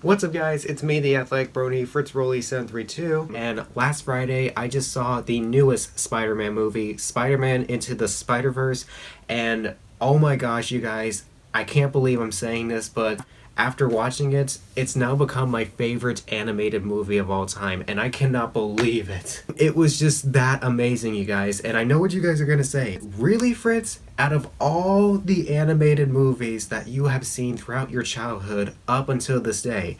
What's up guys, it's me, the athletic Brony, FritzRolle732, and last Friday I just saw the newest Spider-Man movie, Spider-Man Into the Spider-Verse, and oh my gosh you guys, I can't believe I'm saying this, but after watching it, it's now become my favorite animated movie of all time, and I cannot believe it. It was just that amazing, you guys, and I know what you guys are gonna say. Really, Fritz? Out of all the animated movies that you have seen throughout your childhood up until this day,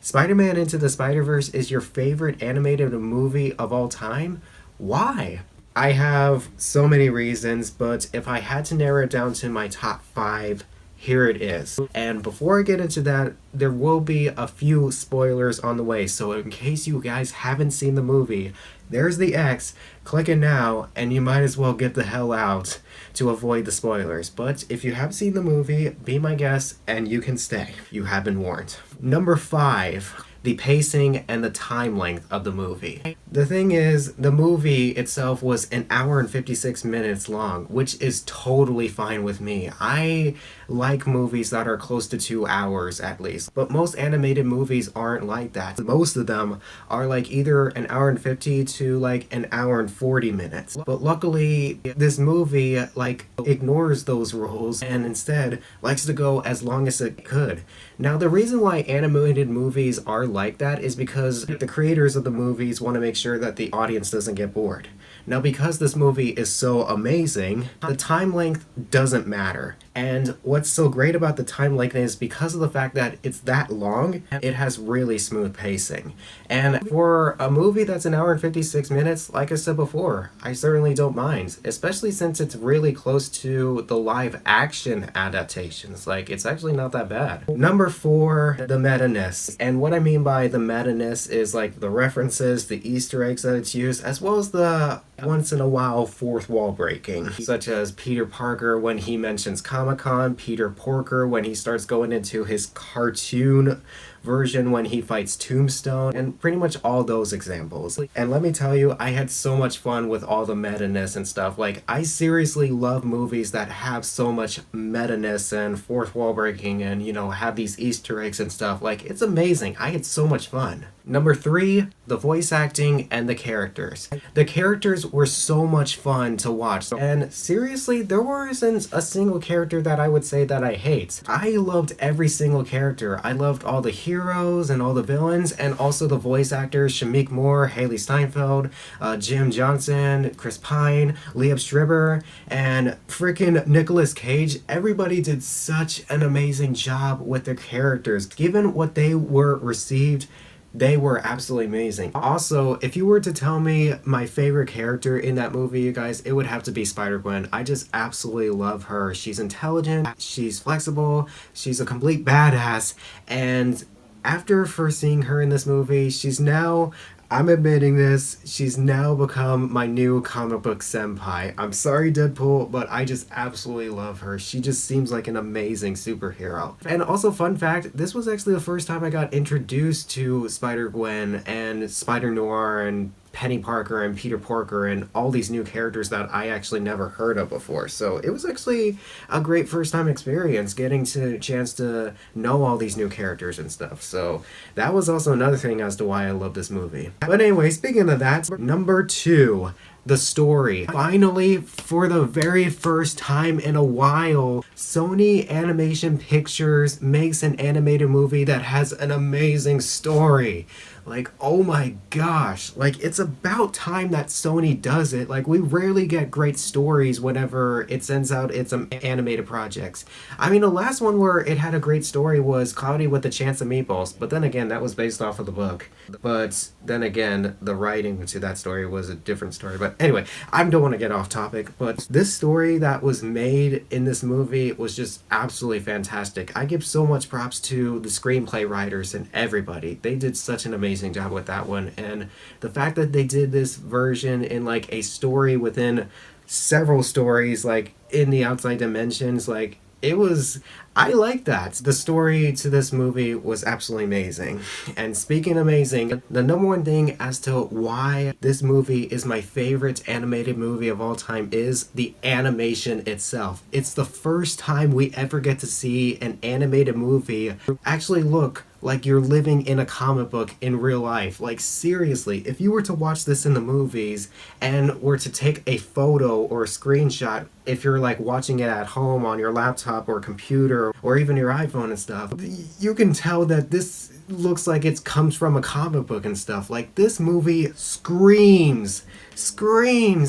Spider-Man Into the Spider-Verse is your favorite animated movie of all time? Why? I have so many reasons, but if I had to narrow it down to my top 5, here it is. And before I get into that, there will be a few spoilers on the way, so in case you guys haven't seen the movie, there's the X, click it now, and you might as well get the hell out to avoid the spoilers. But if you have seen the movie, be my guest and you can stay. You have been warned. Number 5. The pacing and the time length of the movie. The thing is, the movie itself was an hour and 56 minutes long, which is totally fine with me. I like movies that are close to 2 hours at least, but most animated movies aren't like that. Most of them are like either an hour and 50 to like an hour and 40 minutes. But luckily, this movie like ignores those rules and instead likes to go as long as it could. Now, the reason why animated movies are like that is because the creators of the movies want to make sure that the audience doesn't get bored. Now, because this movie is so amazing, the time length doesn't matter. And what's so great about the time length is because of the fact that it's that long, it has really smooth pacing. And for a movie that's an hour and 56 minutes, like I said before, I certainly don't mind, especially since it's really close to the live action adaptations. Like, it's actually not that bad. Number 4, the meta-ness. And what I mean by the meta-ness is like the references, the Easter eggs that it's used, as well as the once in a while fourth wall breaking, such as Peter Parker when he mentions Comic-Con, Peter Porker when he starts going into his cartoon version when he fights Tombstone, and pretty much all those examples. And let me tell you, I had so much fun with all the meta-ness and stuff. Like, I seriously love movies that have so much meta-ness and fourth wall breaking and, you know, have these Easter eggs and stuff. Like, it's amazing. I had so much fun. Number 3, the voice acting and the characters. The characters were so much fun to watch, and seriously, there wasn't a single character that I would say that I hate. I loved every single character. I loved all the heroes and all the villains, and also the voice actors, Shamik Moore, Haley Steinfeld, Jim Johnson, Chris Pine, Liev Schreiber, and freaking Nicolas Cage. Everybody did such an amazing job with their characters. Given what they were received, they were absolutely amazing. Also, if you were to tell me my favorite character in that movie, you guys, it would have to be Spider-Gwen. I just absolutely love her. She's intelligent, she's flexible, she's a complete badass, and after first seeing her in this movie, she's now, I'm admitting this, she's now become my new comic book senpai. I'm sorry, Deadpool, but I just absolutely love her. She just seems like an amazing superhero. And also, fun fact, this was actually the first time I got introduced to Spider-Gwen and Spider-Noir and Penny Parker and Peter Porker and all these new characters that I actually never heard of before. So it was actually a great first time experience getting to chance to know all these new characters and stuff. So that was also another thing as to why I love this movie. But anyway, speaking of that, number 2, the story. Finally, for the very first time in a while, Sony Animation Pictures makes an animated movie that has an amazing story. Like, oh my gosh, like, it's about time that Sony does it. Like, we rarely get great stories whenever it sends out its animated projects. I mean, the last one where it had a great story was Cloudy with a Chance of Meatballs, but then again, that was based off of the book. But then again, the writing to that story was a different story. But anyway, I don't want to get off topic, but this story that was made in this movie was just absolutely fantastic. I give so much props to the screenplay writers and everybody. They did such an amazing job with that one, and the fact that they did this version in like a story within several stories, like in the outside dimensions, like it was, I like that. The story to this movie was absolutely amazing. And speaking amazing, the number one thing as to why this movie is my favorite animated movie of all time is the animation itself. It's the first time we ever get to see an animated movie actually look like you're living in a comic book in real life. Like seriously, if you were to watch this in the movies and were to take a photo or a screenshot, if you're like watching it at home on your laptop or computer or even your iPhone and stuff, you can tell that this looks like it comes from a comic book and stuff. Like this movie screams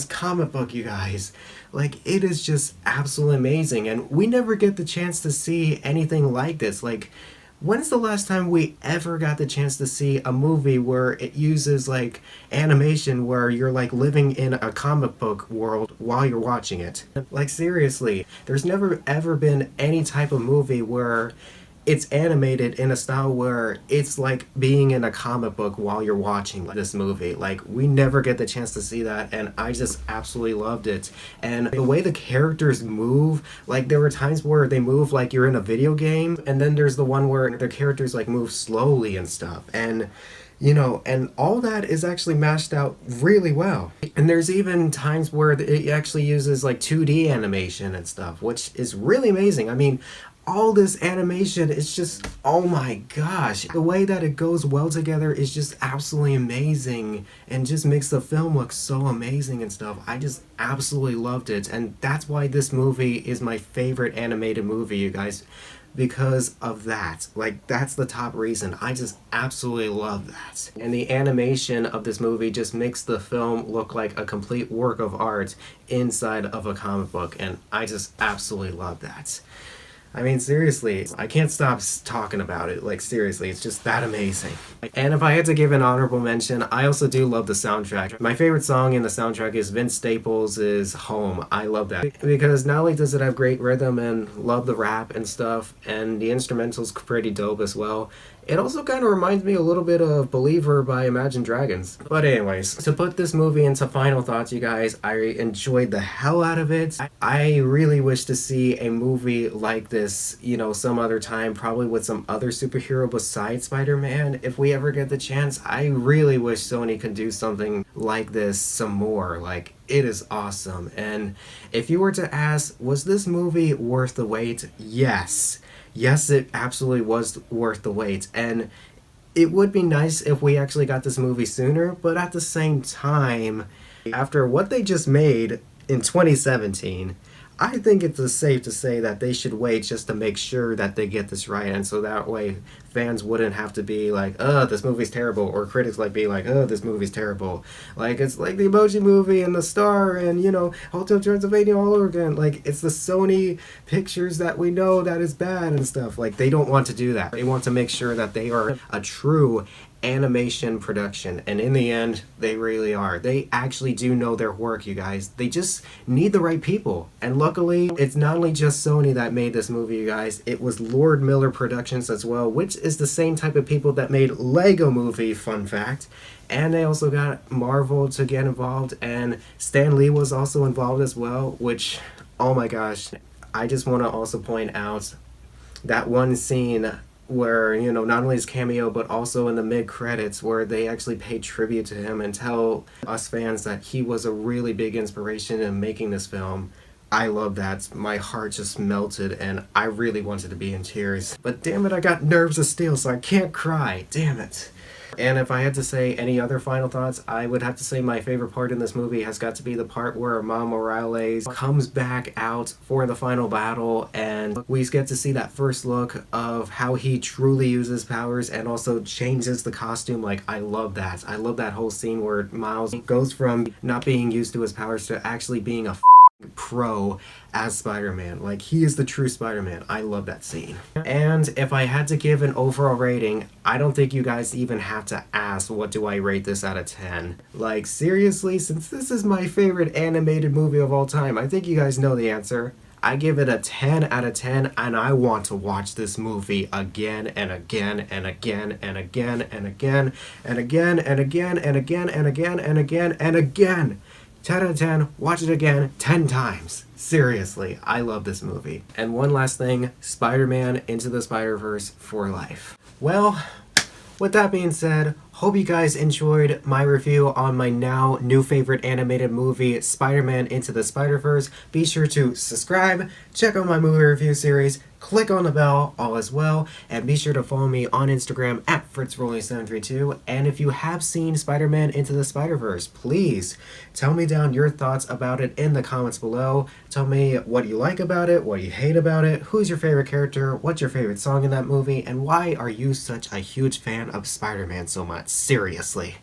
comic book, you guys. Like it is just absolutely amazing, and we never get the chance to see anything like this. Like, when's the last time we ever got the chance to see a movie where it uses like animation where you're like living in a comic book world while you're watching it? Like seriously, there's never ever been any type of movie where it's animated in a style where it's like being in a comic book while you're watching this movie. Like we never get the chance to see that, and I just absolutely loved it. And the way the characters move, like there were times where they move like you're in a video game, and then there's the one where the characters like move slowly and stuff, and you know, and all that is actually mashed out really well. And there's even times where it actually uses like 2D animation and stuff, which is really amazing. I mean, all this animation is just, oh my gosh, the way that it goes well together is just absolutely amazing and just makes the film look so amazing and stuff. I just absolutely loved it, and that's why this movie is my favorite animated movie, you guys, because of that. Like that's the top reason. I just absolutely love that. And the animation of this movie just makes the film look like a complete work of art inside of a comic book, and I just absolutely love that. I mean, seriously, I can't stop talking about it. Like, seriously, it's just that amazing. And if I had to give an honorable mention, I also do love the soundtrack. My favorite song in the soundtrack is Vince Staples' Home. I love that. Because not only does it have great rhythm and love the rap and stuff, and the instrumental's pretty dope as well, it also kind of reminds me a little bit of Believer by Imagine Dragons. But anyways, to put this movie into final thoughts, you guys, I enjoyed the hell out of it. I really wish to see a movie like this, you know, some other time, probably with some other superhero besides Spider-Man. If we ever get the chance, I really wish Sony could do something like this some more. Like, it is awesome. And if you were to ask, was this movie worth the wait? Yes. Yes, it absolutely was worth the wait, and it would be nice if we actually got this movie sooner, but at the same time, after what they just made in 2017, I think it's safe to say that they should wait just to make sure that they get this right, and so that way fans wouldn't have to be like, this movie's terrible, or critics like be like, this movie's terrible. Like, it's like the Emoji Movie and The Star and, you know, Hotel Transylvania all over again. Like, it's the Sony pictures that we know that is bad and stuff. Like, they don't want to do that. They want to make sure that they are a true animation production, and in the end they really are. They actually do know their work, you guys. They just need the right people, and luckily it's not only just Sony that made this movie, you guys. It was Lord Miller Productions as well, which is the same type of people that made Lego Movie, fun fact. And they also got Marvel to get involved, and Stan Lee was also involved as well, which, oh my gosh, I just want to also point out that one scene where, you know, not only his cameo, but also in the mid-credits where they actually pay tribute to him and tell us fans that he was a really big inspiration in making this film. I love that. My heart just melted, and I really wanted to be in tears. But damn it, I got nerves of steel, so I can't cry. Damn it. And if I had to say any other final thoughts, I would have to say my favorite part in this movie has got to be the part where Miles Morales comes back out for the final battle, and we get to see that first look of how he truly uses powers and also changes the costume. Like, I love that. I love that whole scene where Miles goes from not being used to his powers to actually being a pro as Spider-Man. Like, he is the true Spider-Man. I love that scene. And if I had to give an overall rating, I don't think you guys even have to ask what do I rate this out of 10. Like, seriously, since this is my favorite animated movie of all time, I think you guys know the answer. I give it a 10 out of 10, and I want to watch this movie again and again and again and again and again and again and again and again and again and again and again. 10 out of 10, watch it again 10 times. Seriously, I love this movie. And one last thing, Spider-Man Into the Spider-Verse for life. Well, with that being said, Hope you guys enjoyed my review on my now new favorite animated movie, Spider-Man Into the Spider-Verse. Be sure to subscribe, check out my movie review series, click on the bell, all as well, and be sure to follow me on Instagram at FritzRolle732. And if you have seen Spider-Man Into the Spider-Verse, please tell me down your thoughts about it in the comments below. Tell me what you like about it, what you hate about it, who's your favorite character, what's your favorite song in that movie, and why are you such a huge fan of Spider-Man so much? Seriously.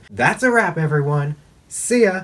That's a wrap, everyone. See ya!